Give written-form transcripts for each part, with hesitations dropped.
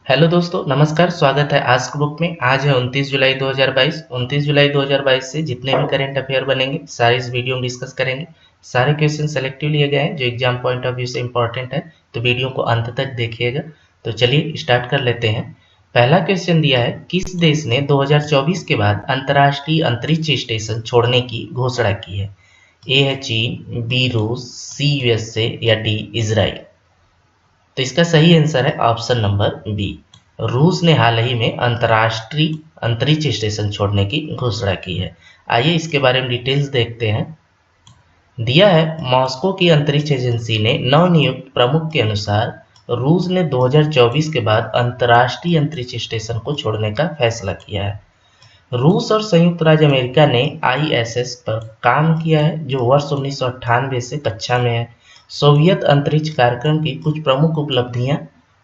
Hello दोस्तों, नमस्कार। स्वागत है आज के बुक में। आज है 29 जुलाई 2022। 29 जुलाई 2022 से जितने भी करंट अफेयर बनेंगे सारे इस वीडियो में डिस्कस करेंगे। सारे क्वेश्चन सेलेक्टिव लिए गए हैं जो एग्जाम पॉइंट ऑफ व्यू से इंपॉर्टेंट है, तो वीडियो को अंत तक देखिएगा। तो चलिए स्टार्ट कर लेते हैं। पहला क्वेश्चन दिया है, किस देश ने 2024 के बाद अंतर्राष्ट्रीय अंतरिक्ष स्टेशन छोड़ने की घोषणा की है? ए है चीन, बी रूस, सी यूएसए या डी इजराइल। तो इसका सही आंसर है ऑप्शन नंबर बी। रूस ने हाल ही में अंतर्राष्ट्रीय अंतरिक्ष स्टेशन छोड़ने की घोषणा की है। आइए इसके बारे में डिटेल्स देखते हैं। दिया है, मॉस्को की अंतरिक्ष एजेंसी ने नवनियुक्त प्रमुख के अनुसार रूस ने 2024 के बाद अंतर्राष्ट्रीय अंतरिक्ष स्टेशन को छोड़ने का फैसला किया है। रूस और संयुक्त राज्य अमेरिका ने आईएसएस पर काम किया है जो वर्ष 1998 से कक्षा में है। सोवियत अंतरिक्ष कार्यक्रम की कुछ प्रमुख उपलब्धियां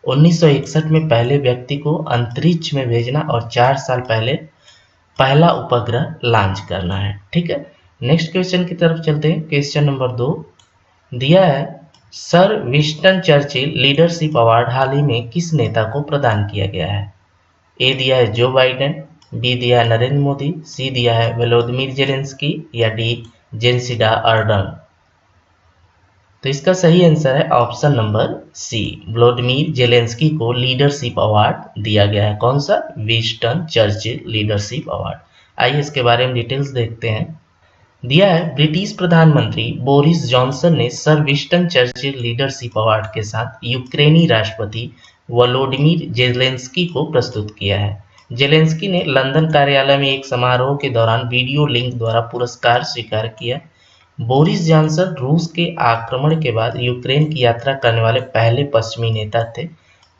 1961 में पहले व्यक्ति को अंतरिक्ष में भेजना और 4 साल पहले पहला उपग्रह लॉन्च करना है। ठीक है, नेक्स्ट क्वेश्चन की तरफ चलते हैं। क्वेश्चन नंबर 2 दिया है, sir Winston Churchill leadership award हाल ही में किस नेता को प्रदान किया गया है? ए दिया है जो बाइडेन, बी दिया है नरेंद्र मोदी, सी दिया है व्लादिमीर जेलेंस्की या डी जेसिंडा अर्डर्न। तो इसका सही आंसर है option number C. Vladimir Zelensky को लीडरशिप अवार्ड दिया गया है। कौन सा? Winston Churchill leadership award. आइए इसके बारे में डिटेल्स देखते हैं। दिया है, ब्रिटिश प्रधानमंत्री बोरिस जॉनसन ने sir Winston Churchill leadership award के साथ यूक्रेनी राष्ट्रपति वोलोडिमीर जेलेंस्की को प्रस्तुत किया है। जेलेंस्की ने लंदन कार्यालय में एक समारोह के दौरान वीडियो लिंक द्वारा पुरस्कार स्वीकार किया। बोरिस जॉनसन रूस के आक्रमण के बाद यूक्रेन की यात्रा करने वाले पहले पश्चिमी नेता थे।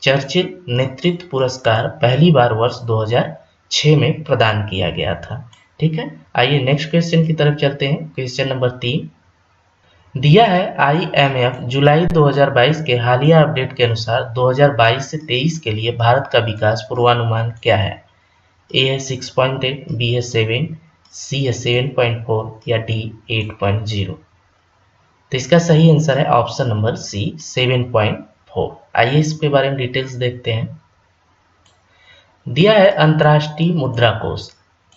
चर्चिल नेतृत्व पुरस्कार पहली बार वर्ष 2006 में प्रदान किया गया था। ठीक है, आइए नेक्स्ट क्वेश्चन की तरफ चलते हैं। क्वेश्चन नंबर 3 दिया है, आईएमएफ जुलाई 2022 के हालिया अपडेट के अनुसार 2022 से 23 के लिए भारत का विकास पूर्वानुमान क्या है? ए है 6.8, बी है 7, सी है 7.4 या डी 8.0। तो इसका सही आंसर है ऑप्शन नंबर सी 7.4। आइए इसके बारे में डिटेल्स देखते हैं। दिया है, अंतर्राष्ट्रीय मुद्रा कोष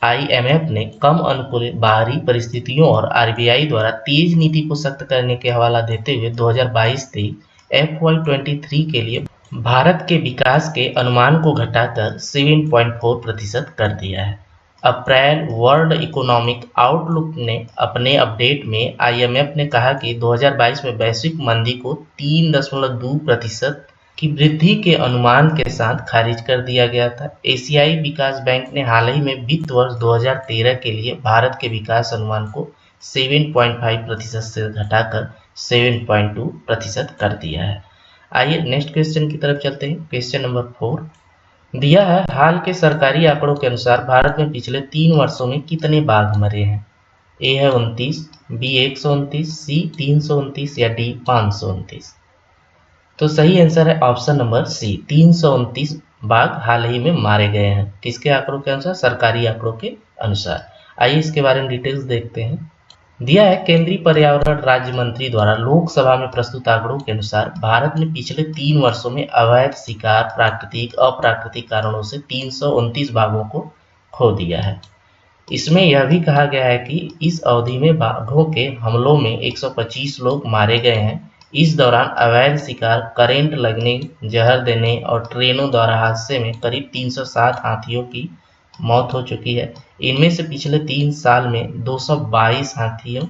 आईएमएफ ने कम अनुकूल बाहरी परिस्थितियों और आरबीआई द्वारा तेज नीति को सख्त करने के हवाला देते हुए 2022-23 FY23 के लिए भारत के विकास के अनुमान को घटाकर 7.4% कर दिया है। अप्रैल वर्ल्ड इकोनॉमिक आउटलुक ने अपने अपडेट में आईएमएफ ने कहा कि 2022 में वैश्विक मंदी को 3.2% की वृद्धि के अनुमान के साथ खारिज कर दिया गया था। एशियाई विकास बैंक ने हाल ही में वित्त वर्ष 2013 के लिए भारत के विकास अनुमान को 7.5% से घटाकर 7.2% कर दिया है। आइए नेक्स्ट क्वेश्चन की तरफ चलते हैं। क्वेश्चन नंबर 4 दिया है, हाल के सरकारी आंकड़ों के अनुसार भारत में पिछले 3 वर्षों में कितने बाघ मरे हैं? ए है 29, बी 129, सी 329 या डी 529। तो सही आंसर है ऑप्शन नंबर सी 329 बाघ हाल ही में मारे गए हैं। किसके आंकड़ों के अनुसार? सरकारी आंकड़ों के अनुसार। आइए इसके बारे में डिटेल्स देखते हैं। दिया है, केंद्रीय पर्यावरण राज्य मंत्री द्वारा लोकसभा में प्रस्तुत आंकड़ों के अनुसार भारत ने पिछले 3 वर्षों में अवैध शिकार, प्राकृतिक अप्राकृतिक कारणों से 329 बाघों को खो दिया है। इसमें यह भी कहा गया है कि इस अवधि में बाघों के हमलों में 125 लोग मारे गए हैं। इस दौरान अवैध शिकार, करंट लगने, जहर देने और ट्रेनों द्वारा हादसे में करीब 307 हाथियों की मौत हो चुकी है। इनमें से पिछले 3 साल में 222 हाथियों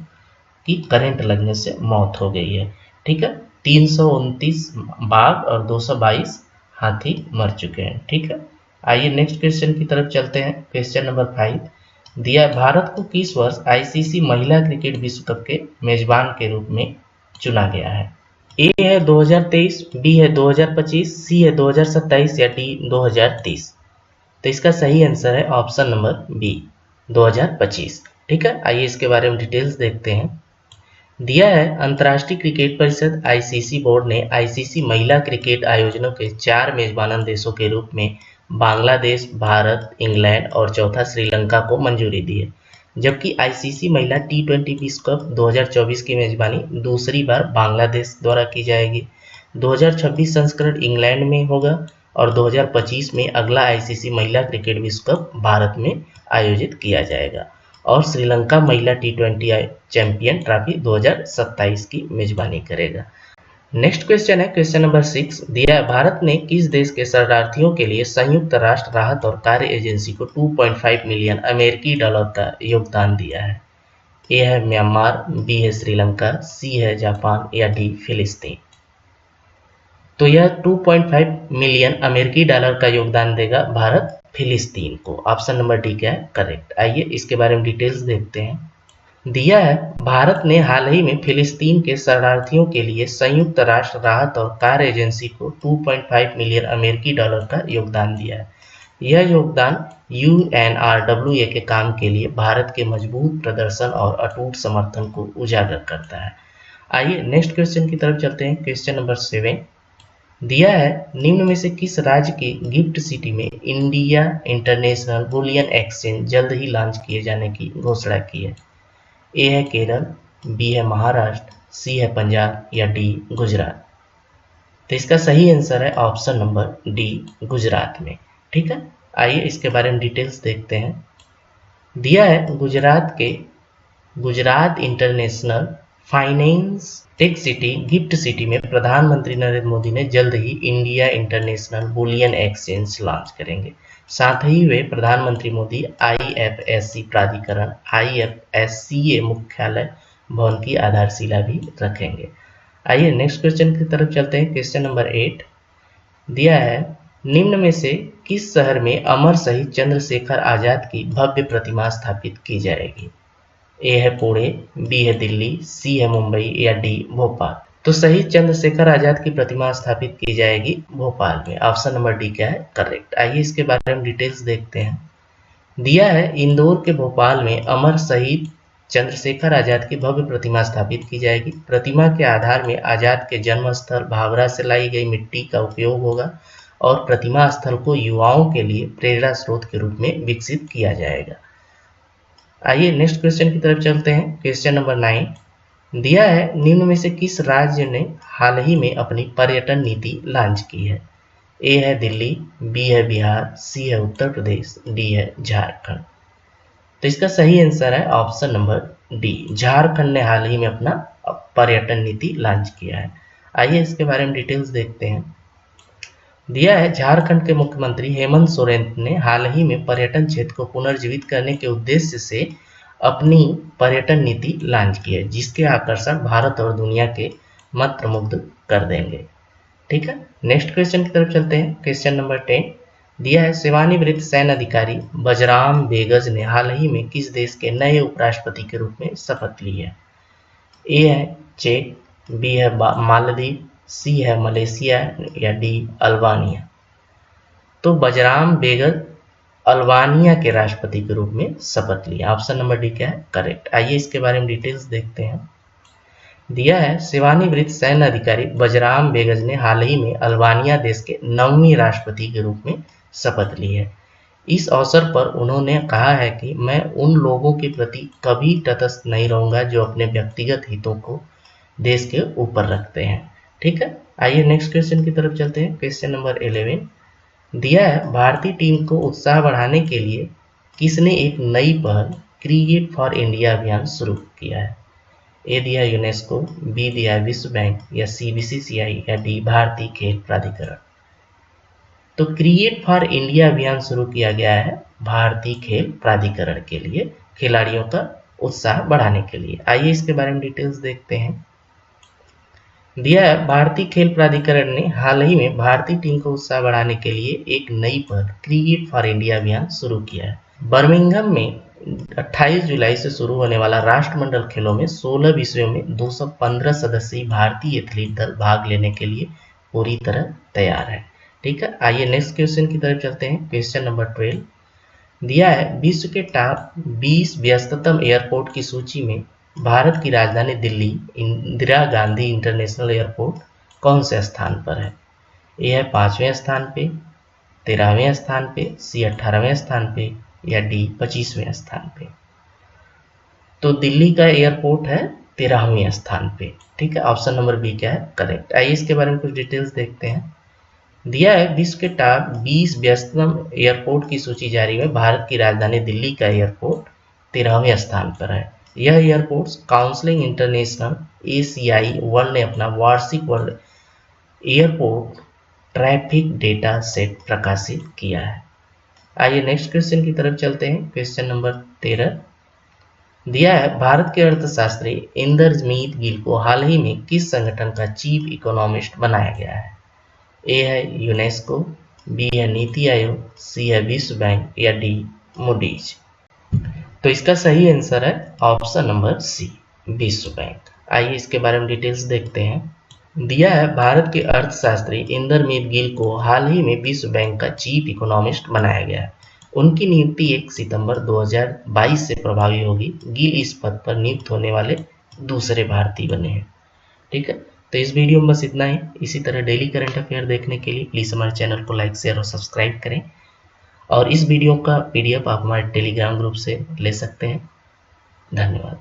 की करंट लगने से मौत हो गई है। ठीक है, 329 बाघ और 222 हाथी मर चुके हैं। ठीक है, आइए नेक्स्ट क्वेश्चन की तरफ चलते हैं। क्वेश्चन नंबर 5 दिया, भारत को किस वर्ष आईसीसी महिला क्रिकेट विश्व कप के मेजबान के रूप में चुना गया है? ए है 2023, बी है 2025, सी है 2027 या डी 2030। तो इसका सही आंसर है ऑप्शन नंबर बी 2025। ठीक है, आइए इसके बारे में डिटेल्स देखते हैं। दिया है, अंतर्राष्ट्रीय क्रिकेट परिषद आईसीसी बोर्ड ने आईसीसी महिला क्रिकेट आयोजनों के 4 मेजबान देशों के रूप में बांग्लादेश, भारत, इंग्लैंड और चौथा श्रीलंका को मंजूरी दी है। जबकि आईसीसी महिला टी20 विश्व कप 2024 की मेजबानी दूसरी बार बांग्लादेश द्वारा की जाएगी। 2026 संस्करण इंग्लैंड में होगा और 2025 में अगला आईसीसी महिला क्रिकेट विश्व कप भारत में आयोजित किया जाएगा और श्रीलंका महिला T20 चैंपियन ट्रॉफी 2027 की मेजबानी करेगा। नेक्स्ट क्वेश्चन है क्वेश्चन नंबर 6 दिया है, भारत ने किस देश के शरणार्थियों के लिए संयुक्त राष्ट्र राहत और कार्य एजेंसी को 2.5 मिलियन अमेरिकी डॉलर का योगदान दिया है? ए है म्यांमार, बी है श्रीलंका, सी है जापान या डी फिलिस्तीन। तो यह 2.5 मिलियन अमेरिकी डॉलर का योगदान देगा भारत फिलिस्तीन को। ऑप्शन नंबर डी क्या है करेक्ट। आइए इसके बारे में डिटेल्स देखते हैं। दिया है, भारत ने हाल ही में फिलिस्तीन के शरणार्थियों के लिए संयुक्त राष्ट्र राहत और कार्य एजेंसी को 2.5 मिलियन अमेरिकी डॉलर का योगदान दिया है। यह योगदान UNRWA के काम के लिए भारत के मजबूत प्रदर्शन और अटूट समर्थन को उजागर करता है। आइए नेक्स्ट क्वेश्चन की तरफ चलते हैं। क्वेश्चन नंबर 7 दिया है, निम्न में से किस राज्य की गिफ्ट सिटी में इंडिया इंटरनेशनल बुलियन एक्सचेंज जल्द ही लॉन्च किए जाने की घोषणा की है? ए है केरल, बी है महाराष्ट्र, सी है पंजाब या डी गुजरात। तो इसका सही आंसर है ऑप्शन नंबर डी गुजरात में। ठीक है, आइए इसके बारे में डिटेल्स देखते हैं। दिया है, Gujarat international finance tech city gift city में प्रधानमंत्री नरेंद्र मोदी ने जल्द ही India international bullion exchange launch करेंगे। साथ ही वे प्रधानमंत्री मोदी IFSC प्राधिकरण IFSCA मुख्यालय भवन की आधारशिला भी रखेंगे। आइए नेक्स्ट क्वेश्चन की तरफ चलते हैं। क्वेश्चन नंबर 8 दिया है, निम्न में से किस शहर में अमर शहीद चंद्रशेखर आजाद की भव्य प्रतिमा स्थापित की जाएगी? ए है पुणे, बी है दिल्ली, सी है मुंबई या डी भोपाल। तो शहीद चंद्रशेखर आजाद की प्रतिमा स्थापित की जाएगी भोपाल में। ऑप्शन नंबर डी क्या है करेक्ट। आइए इसके बारे में डिटेल्स देखते हैं। दिया है, इंदौर के भोपाल में अमर शहीद चंद्रशेखर आजाद की भव्य प्रतिमा स्थापित की जाएगी। प्रतिमा के आधार में आजाद के जन्म स्थल भावरा से लाई गई मिट्टी का उपयोग होगा और प्रतिमा स्थल को युवाओं के लिए प्रेरणा स्रोत के रूप में विकसित किया जाएगा। आइए नेक्स्ट क्वेश्चन की तरफ चलते हैं। क्वेश्चन नंबर 9 दिया है, निम्न में से किस राज्य ने हाल ही में अपनी पर्यटन नीति लॉन्च की है? ए है दिल्ली, बी है बिहार, सी है उत्तर प्रदेश, डी है झारखंड। तो इसका सही आंसर है ऑप्शन नंबर डी, झारखंड ने हाल ही में अपना पर्यटन नीति लॉन्च किया है। आइए इसके बारे में डिटेल्स देखते हैं। दिया है, झारखंड के मुख्यमंत्री हेमंत सोरेन ने हाल ही में पर्यटन क्षेत्र को पुनर्जीवित करने के उद्देश्य से अपनी पर्यटन नीति लॉन्च की है, जिसके आकर्षण भारत और दुनिया के मंत्रमुग्ध कर देंगे। ठीक है, नेक्स्ट क्वेश्चन की तरफ चलते हैं। क्वेश्चन नंबर 10 दिया है, सेवानिवृत्त सैन्य अधिकारी बजराम बेगज ने हाल ही में किस देश के नए उपराष्ट्रपति के रूप में शपथ ली है? ए है चेक, बी है मालदीव, सी है मलेशिया या डी अल्बानिया। तो बजराम बेगज अल्बानिया के राष्ट्रपति के रूप में शपथ लिया। ऑप्शन नंबर डी क्या है करेक्ट। आइए इसके बारे में डिटेल्स देखते हैं। दिया है, सेवानिवृत्त सैन्य अधिकारी बजराम बेगज ने हाल ही में अल्बानिया देश के 9वें राष्ट्रपति के रूप में शपथ ली है। इस अवसर पर उन्होंने कहा है कि मैं उन लोगों के प्रति कभी तटस्थ नहीं रहूंगा जो अपने व्यक्तिगत हितों को देश के ऊपर रखते हैं। ठीक है, आइए नेक्स्ट क्वेश्चन की तरफ चलते हैं। क्वेश्चन नंबर 11 दिया है, भारतीय टीम को उत्साह बढ़ाने के लिए किसने एक नई पहल क्रिएट फॉर इंडिया अभियान शुरू किया है? ए दिया यूनेस्को, बी दिया विश्व बैंक या सी BCCI या डी भारतीय खेल प्राधिकरण। तो क्रिएट फॉर इंडिया अभियान शुरू किया गया है भारतीय खेल प्राधिकरण के लिए, खिलाड़ियों का उत्साह बढ़ाने के लिए। आइए इसके बारे में डिटेल्स देखते हैं। दिया है, भारतीय खेल प्राधिकरण ने हाल ही में भारतीय टीम को उत्साह बढ़ाने के लिए एक नई पहल क्रिएट फॉर इंडिया अभियान शुरू किया है। बर्मिंघम में 28 जुलाई से शुरू होने वाला राष्ट्रमंडल खेलों में 16 विषयों में 215 सदस्यीय भारतीय एथलीट दल भाग लेने के लिए पूरी तरह तैयार है। ठीक है, आइए नेक्स्ट क्वेश्चन की तरफ चलते हैं। क्वेश्चन नंबर 12 दिया है, विश्व के टॉप 20 व्यस्ततम एयरपोर्ट की सूची में भारत की राजधानी दिल्ली इंदिरा गांधी इंटरनेशनल एयरपोर्ट कौन से स्थान पर है? ए है 5वें स्थान पे, 13वें स्थान पे, सी 18वें स्थान पे या डी 25वें स्थान पे। तो दिल्ली का एयरपोर्ट है 13वें स्थान पे। ठीक है, ऑप्शन नंबर बी क्या है करेक्ट। आइए इसके बारे में कुछ डिटेल्स देखते हैं। दिया है विश्व के टॉप 20 व्यस्ततम एयरपोर्ट की सूची जारी में भारत की राजधानी दिल्ली का एयरपोर्ट 13वें स्थान पर है। यह एयरपोर्ट काउंसिलिंग इंटरनेशनल एशियाई वर्ल्ड ने अपना वार्षिक world airport traffic data set प्रकाशित किया है। आइए नेक्स्ट क्वेश्चन की तरफ चलते हैं। क्वेश्चन नंबर 13 दिया है भारत के अर्थशास्त्री इंदरजीत गिल को हाल ही में किस संगठन का चीफ इकोनॉमिस्ट बनाया गया है। ए है यूनेस्को, बी है नीति आयोग, सी है विश्व बैंक या डी मूडीज। तो इसका सही आंसर है ऑप्शन नंबर सी, विश्व बैंक। आइए इसके बारे में डिटेल्स देखते हैं। दिया है भारत के अर्थशास्त्री इंदरजीत गिल को हाल ही में विश्व बैंक का चीफ इकोनॉमिस्ट बनाया गया है। उनकी नियुक्ति 1 सितंबर 2022 से प्रभावी होगी। गिल इस पद पर नियुक्त होने वाले दूसरे भारतीय बने हैं। ठीक है, तो इस वीडियो में बस इतना ही। इसी तरह डेली करंट अफेयर देखने के लिए प्लीज़ हमारे चैनल को लाइक, शेयर और सब्सक्राइब करें। और इस वीडियो का PDF आप हमारे टेलीग्राम ग्रुप से ले सकते हैं। धन्यवाद।